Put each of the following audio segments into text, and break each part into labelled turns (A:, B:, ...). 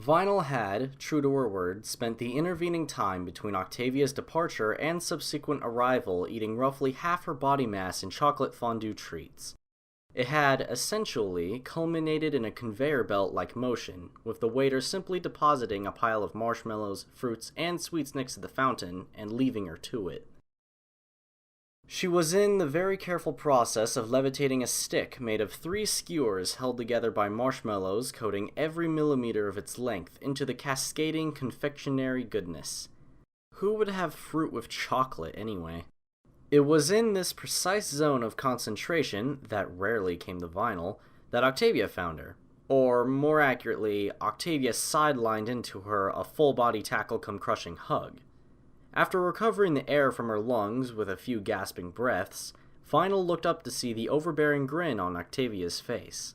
A: Vinyl had, true to her word, spent the intervening time between Octavia's departure and subsequent arrival eating roughly half her body mass in chocolate fondue treats. It had, essentially, culminated in a conveyor belt-like motion, with the waiter simply depositing a pile of marshmallows, fruits, and sweets next to the fountain, and leaving her to it. She was in the very careful process of levitating a stick made of 3 skewers held together by marshmallows coating every millimeter of its length into the cascading confectionery goodness. Who would have fruit with chocolate anyway? It was in this precise zone of concentration, that rarely came to Vinyl, that Octavia found her. Or, more accurately, Octavia sidelined into her a full-body tackle-come-crushing hug. After recovering the air from her lungs with a few gasping breaths, Vinyl looked up to see the overbearing grin on Octavia's face.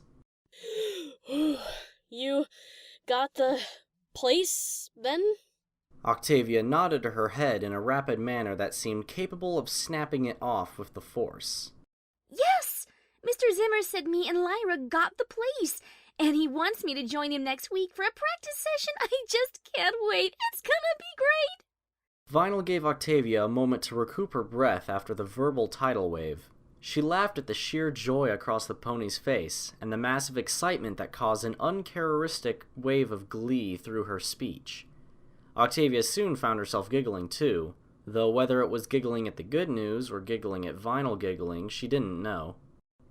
B: You got the place, then?
A: Octavia nodded her head in a rapid manner that seemed capable of snapping it off with the force.
C: Yes! Mr. Zimmer said me and Lyra got the place, and he wants me to join him next week for a practice session. I just can't wait. It's gonna be great!
A: Vinyl gave Octavia a moment to recoup her breath after the verbal tidal wave. She laughed at the sheer joy across the pony's face, and the massive excitement that caused an uncharacteristic wave of glee through her speech. Octavia soon found herself giggling too, though whether it was giggling at the good news or giggling at Vinyl giggling, she didn't know.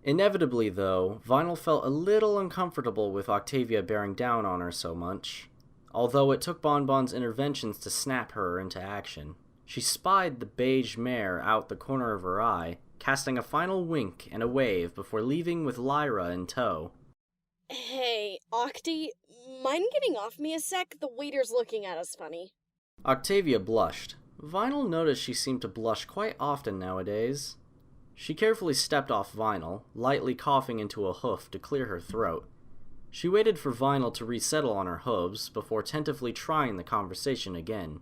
A: Inevitably, though, Vinyl felt a little uncomfortable with Octavia bearing down on her so much. Although it took Bonbon's interventions to snap her into action. She spied the beige mare out the corner of her eye, casting a final wink and a wave before leaving with Lyra in tow.
B: Hey, Octi, mind getting off me a sec? The waiter's looking at us funny.
A: Octavia blushed. Vinyl noticed she seemed to blush quite often nowadays. She carefully stepped off Vinyl, lightly coughing into a hoof to clear her throat. She waited for Vinyl to resettle on her hooves before tentatively trying the conversation again,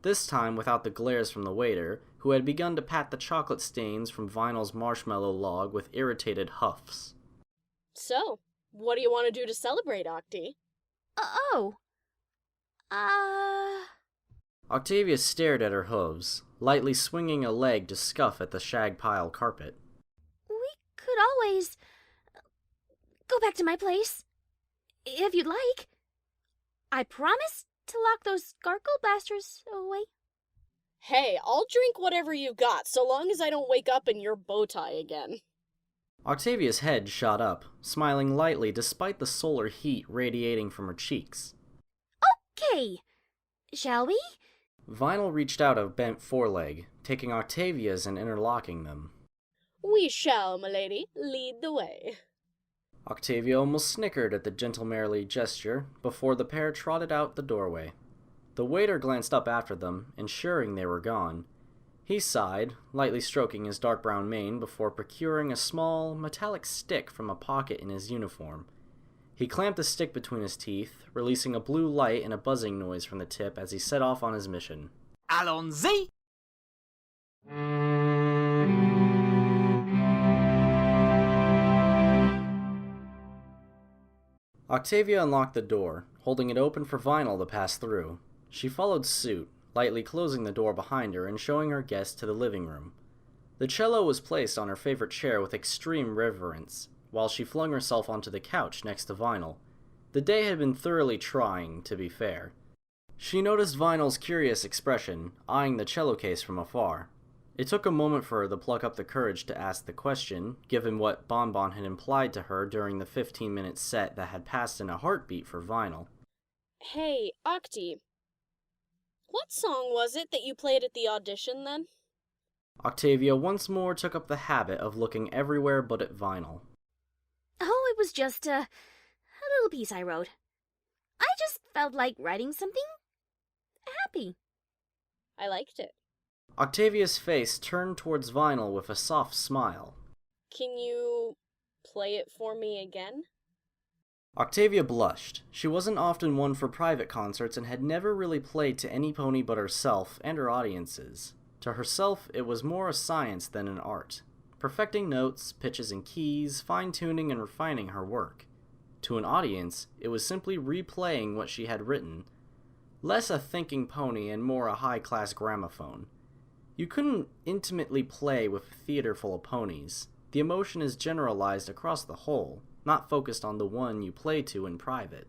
A: this time without the glares from the waiter, who had begun to pat the chocolate stains from Vinyl's marshmallow log with irritated huffs.
B: So, what do you want to do to celebrate, Octi?
A: Octavia stared at her hooves, lightly swinging a leg to scuff at the shag pile carpet.
C: We could always go back to my place. If you'd like. I promise to lock those gargle blasters away.
B: Hey, I'll drink whatever you got, so long as I don't wake up in your bow tie again.
A: Octavia's head shot up, smiling lightly despite the solar heat radiating from her cheeks.
C: Okay, shall we?
A: Vinyl reached out a bent foreleg, taking Octavia's and interlocking them.
B: We shall, milady. Lead the way.
A: Octavia almost snickered at the gentlemanly gesture before the pair trotted out the doorway. The waiter glanced up after them, ensuring they were gone. He sighed, lightly stroking his dark brown mane before procuring a small, metallic stick from a pocket in his uniform. He clamped the stick between his teeth, releasing a blue light and a buzzing noise from the tip as he set off on his mission.
D: Allons-y!
A: Octavia unlocked the door, holding it open for Vinyl to pass through. She followed suit, lightly closing the door behind her and showing her guest to the living room. The cello was placed on her favorite chair with extreme reverence, while she flung herself onto the couch next to Vinyl. The day had been thoroughly trying, to be fair. She noticed Vinyl's curious expression, eyeing the cello case from afar. It took a moment for her to pluck up the courage to ask the question, given what Bonbon had implied to her during the 15-minute set that had passed in a heartbeat for Vinyl.
B: Hey, Octi. What song was it that you played at the audition, then?
A: Octavia once more took up the habit of looking everywhere but at Vinyl.
C: Oh, it was just a little piece I wrote. I just felt like writing something happy.
B: I liked it.
A: Octavia's face turned towards Vinyl with a soft smile.
B: Can you play it for me again?
A: Octavia blushed. She wasn't often one for private concerts and had never really played to any pony but herself and her audiences. To herself, it was more a science than an art, perfecting notes, pitches, and keys, fine-tuning and refining her work. To an audience, it was simply replaying what she had written. Less a thinking pony and more a high-class gramophone. You couldn't intimately play with a theater full of ponies. The emotion is generalized across the whole, not focused on the one you play to in private.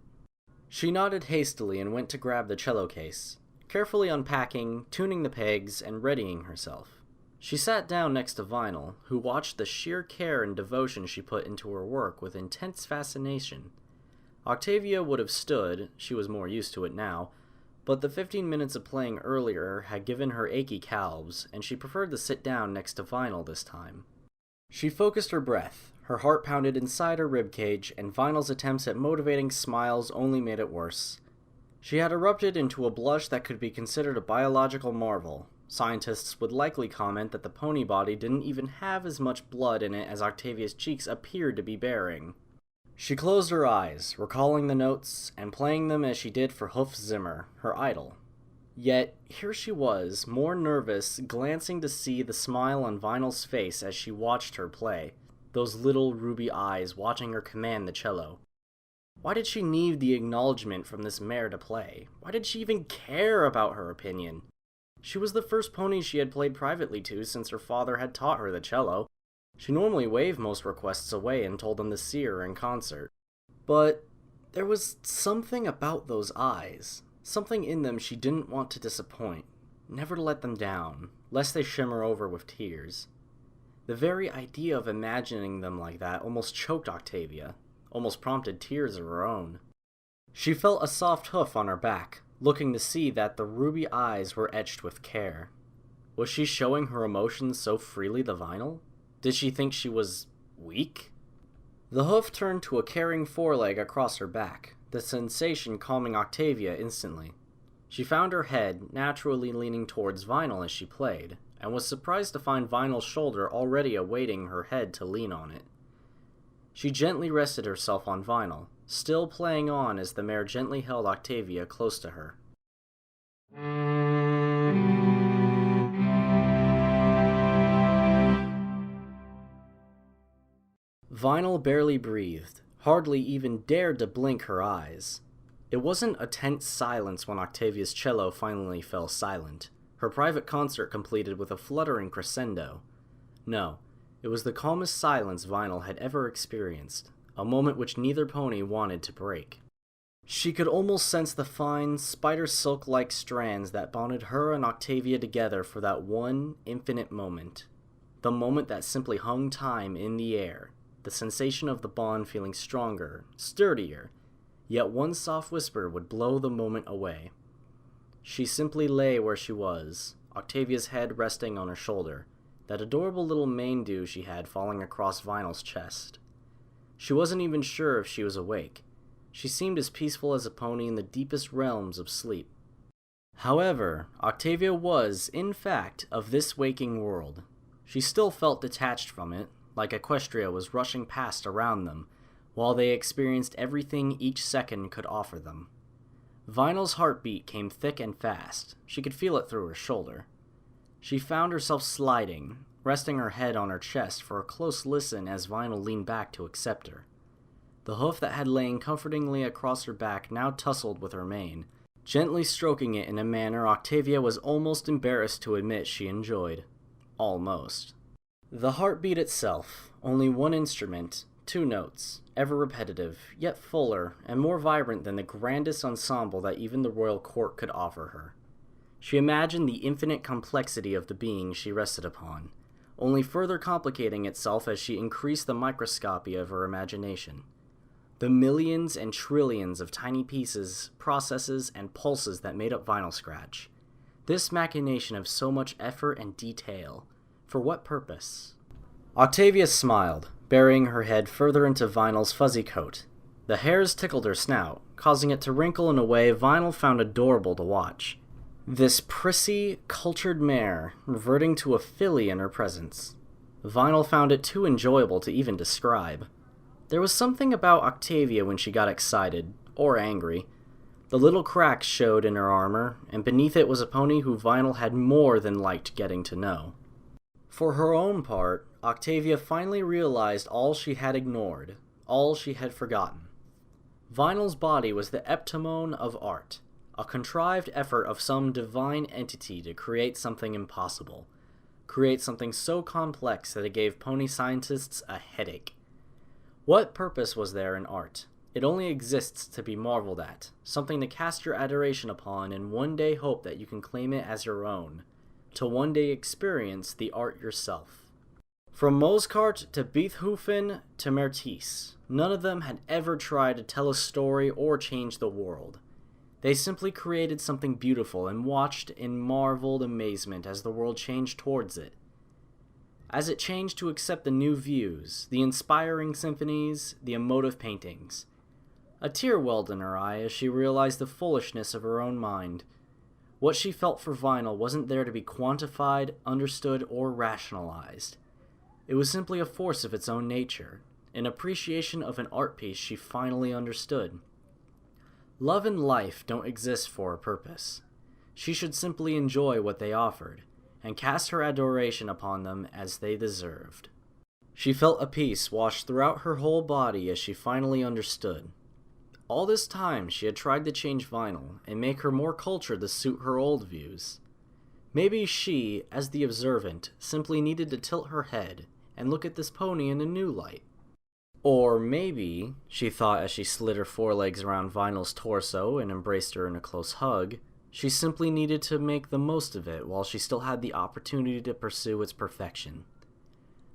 A: She nodded hastily and went to grab the cello case, carefully unpacking, tuning the pegs, and readying herself. She sat down next to Vinyl, who watched the sheer care and devotion she put into her work with intense fascination. Octavia would have stood, she was more used to it now, but the 15 minutes of playing earlier had given her achy calves, and she preferred to sit down next to Vinyl this time. She focused her breath, her heart pounded inside her ribcage, and Vinyl's attempts at motivating smiles only made it worse. She had erupted into a blush that could be considered a biological marvel. Scientists would likely comment that the pony body didn't even have as much blood in it as Octavia's cheeks appeared to be bearing. She closed her eyes, recalling the notes, and playing them as she did for Hoof Zimmer, her idol. Yet, here she was, more nervous, glancing to see the smile on Vinyl's face as she watched her play, those little ruby eyes watching her command the cello. Why did she need the acknowledgement from this mare to play? Why did she even care about her opinion? She was the first pony she had played privately to since her father had taught her the cello. She normally waved most requests away and told them to see her in concert. But there was something about those eyes, something in them she didn't want to disappoint, never to let them down, lest they shimmer over with tears. The very idea of imagining them like that almost choked Octavia, almost prompted tears of her own. She felt a soft hoof on her back, looking to see that the ruby eyes were etched with care. Was she showing her emotions so freely to Vinyl? Did she think she was weak? The hoof turned to a caring foreleg across her back, the sensation calming Octavia instantly. She found her head naturally leaning towards Vinyl as she played, and was surprised to find Vinyl's shoulder already awaiting her head to lean on it. She gently rested herself on Vinyl, still playing on as the mare gently held Octavia close to her. Vinyl barely breathed, hardly even dared to blink her eyes. It wasn't a tense silence when Octavia's cello finally fell silent, her private concert completed with a fluttering crescendo. No, it was the calmest silence Vinyl had ever experienced, a moment which neither pony wanted to break. She could almost sense the fine, spider silk-like strands that bonded her and Octavia together for that one infinite moment. The moment that simply hung time in the air, the sensation of the bond feeling stronger, sturdier, yet one soft whisper would blow the moment away. She simply lay where she was, Octavia's head resting on her shoulder, that adorable little mane dew she had falling across Vinyl's chest. She wasn't even sure if she was awake. She seemed as peaceful as a pony in the deepest realms of sleep. However, Octavia was, in fact, of this waking world. She still felt detached from it, like Equestria was rushing past around them, while they experienced everything each second could offer them. Vinyl's heartbeat came thick and fast. She could feel it through her shoulder. She found herself sliding, resting her head on her chest for a close listen as Vinyl leaned back to accept her. The hoof that had lain comfortingly across her back now tussled with her mane, gently stroking it in a manner Octavia was almost embarrassed to admit she enjoyed. Almost. The heartbeat itself, only one instrument, 2 notes, ever repetitive, yet fuller and more vibrant than the grandest ensemble that even the royal court could offer her. She imagined the infinite complexity of the being she rested upon, only further complicating itself as she increased the microscopy of her imagination. The millions and trillions of tiny pieces, processes, and pulses that made up Vinyl Scratch. This machination of so much effort and detail. For what purpose? Octavia smiled, burying her head further into Vinyl's fuzzy coat. The hairs tickled her snout, causing it to wrinkle in a way Vinyl found adorable to watch. This prissy, cultured mare, reverting to a filly in her presence. Vinyl found it too enjoyable to even describe. There was something about Octavia when she got excited, or angry. The little cracks showed in her armor, and beneath it was a pony who Vinyl had more than liked getting to know. For her own part, Octavia finally realized all she had ignored, all she had forgotten. Vinyl's body was the epitome of art, a contrived effort of some divine entity to create something impossible, create something so complex that it gave pony scientists a headache. What purpose was there in art? It only exists to be marveled at, something to cast your adoration upon and one day hope that you can claim it as your own, to one day experience the art yourself. From Mozart to Beethoven to Mertis, none of them had ever tried to tell a story or change the world. They simply created something beautiful and watched in marveled amazement as the world changed towards it. As it changed to accept the new views, the inspiring symphonies, the emotive paintings. A tear welled in her eye as she realized the foolishness of her own mind. What she felt for Vinyl wasn't there to be quantified, understood, or rationalized. It was simply a force of its own nature, an appreciation of an art piece she finally understood. Love and life don't exist for a purpose. She should simply enjoy what they offered, and cast her adoration upon them as they deserved. She felt a peace wash throughout her whole body as she finally understood. All this time she had tried to change Vinyl and make her more cultured to suit her old views. Maybe she, as the observant, simply needed to tilt her head and look at this pony in a new light. Or maybe, she thought as she slid her forelegs around Vinyl's torso and embraced her in a close hug, she simply needed to make the most of it while she still had the opportunity to pursue its perfection.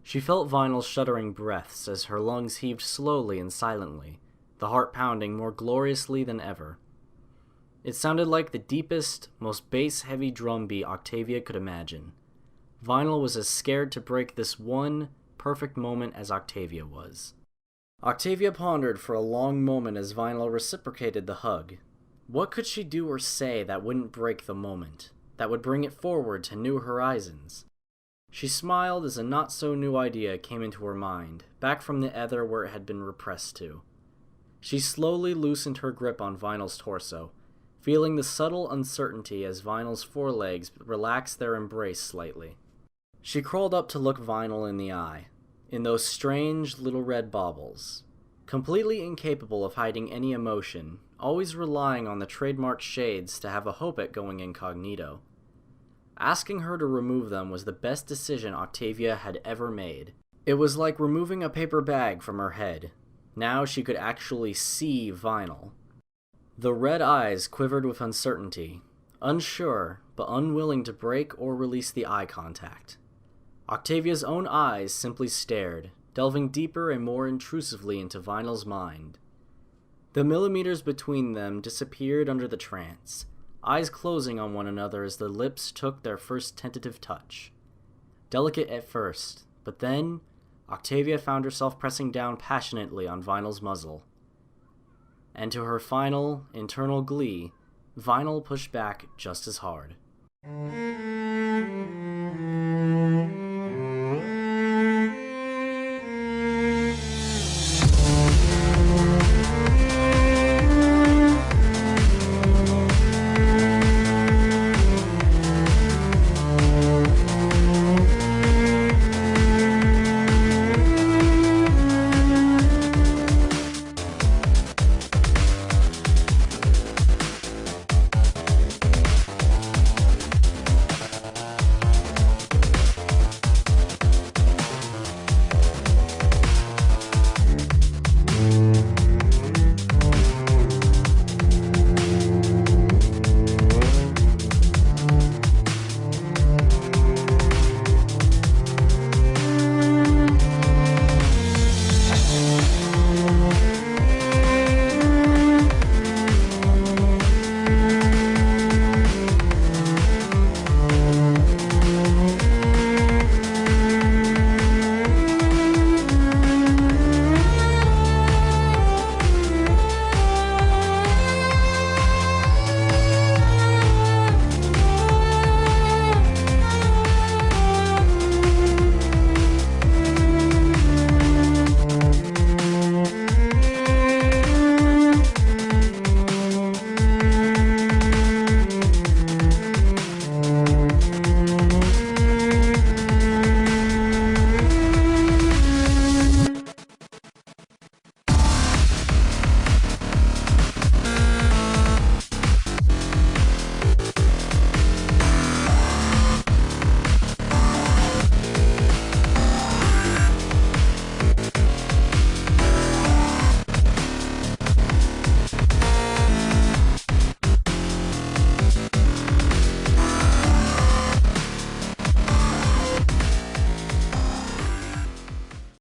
A: She felt Vinyl's shuddering breaths as her lungs heaved slowly and silently, the heart pounding more gloriously than ever. It sounded like the deepest, most bass-heavy drum beat Octavia could imagine. Vinyl was as scared to break this one perfect moment as Octavia was. Octavia pondered for a long moment as Vinyl reciprocated the hug. What could she do or say that wouldn't break the moment, that would bring it forward to new horizons? She smiled as a not-so-new idea came into her mind, back from the ether where it had been repressed to. She slowly loosened her grip on Vinyl's torso, feeling the subtle uncertainty as Vinyl's forelegs relaxed their embrace slightly. She crawled up to look Vinyl in the eye, in those strange little red baubles. Completely incapable of hiding any emotion, always relying on the trademark shades to have a hope at going incognito. Asking her to remove them was the best decision Octavia had ever made. It was like removing a paper bag from her head. Now she could actually see Vinyl. The red eyes quivered with uncertainty, unsure but unwilling to break or release the eye contact. Octavia's own eyes simply stared, delving deeper and more intrusively into Vinyl's mind. The millimeters between them disappeared under the trance, eyes closing on one another as the lips took their first tentative touch. Delicate at first, but then Octavia found herself pressing down passionately on Vinyl's muzzle. And to her final, internal glee, Vinyl pushed back just as hard.